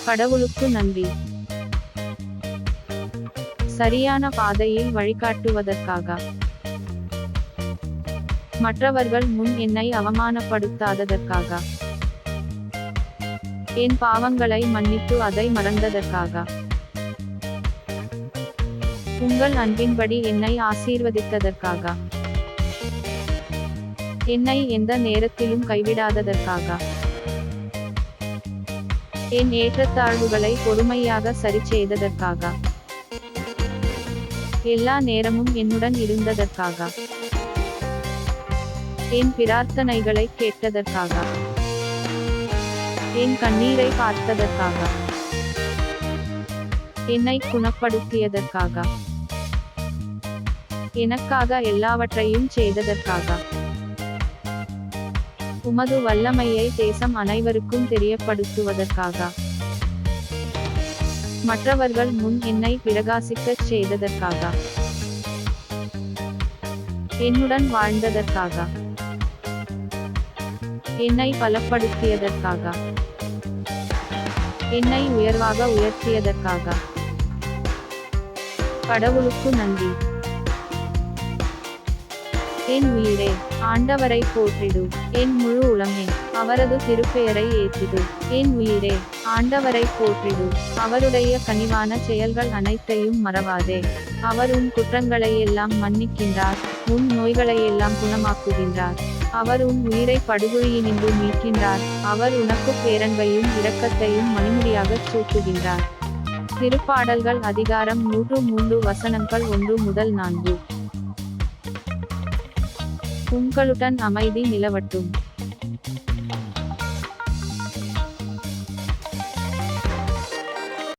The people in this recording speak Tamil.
கடவுளுக்கு நன்றி. சரியான பாதையில் வழிகாட்டுவதற்காக. மற்றவர்கள் முன் என்னை அவமானப்படுத்தாததற்காக. என் பாவங்களை மன்னித்து அதை மறந்ததற்காக. உங்கள் அன்பின்படி என்னை ஆசீர்வதித்ததற்காக. என்னை எந்த நேரத்திலும் கைவிடாததற்காக. என் ஏற்றத்தாழ்வுகளை பொறுமையாக சரிசெய்ததற்காக. எல்லா நேரமும் என்னுடன் இருந்ததற்காக. என் பிரார்த்தனைகளை கேட்டதற்காக. என் கண்ணீரை பார்த்ததற்காக. என்னை குணப்படுத்தியதற்காக. எனக்காக எல்லாவற்றையும் செய்ததற்காக. உமது வல்லமையை தேசம் அனைவருக்கும் தெரியப்படுத்துவதற்காக. மற்றவர்கள் முன் என்னை பிரகாசிக்கச் செய்ததற்காக. என்னுடன் வாழ்ந்ததற்காக. என்னை பலப்படுத்தியதற்காக. என்னை உயர்வாக உயர்த்தியதற்காக. கடவுளுக்கு நன்றி. என் உயிரே, ஆண்டவரை போற்றிடு. என் முழு உளமே, அவரது திருப்பெயரை ஏற்றிடு. என் உயிரே, ஆண்டவரை போற்றிடு. அவருடைய கனிவான செயல்கள் அனைத்தையும் மறவாதே. அவர் உன் குற்றங்களையெல்லாம் மன்னிக்கின்றார், உன் நோய்களையெல்லாம் குணமாக்குகின்றார். அவர் உன் உயிரை படுகொலியினின்று மீட்கின்றார். அவர் உனக்கு பேரன்பையும் இரக்கத்தையும் மணிமுடியாகச் சூட்டுகின்றார். திருப்பாடல்கள் அதிகாரம் 103 வசனங்கள் 1 முதல் 4. உங்களுடன் அமைதி நிலவட்டும்.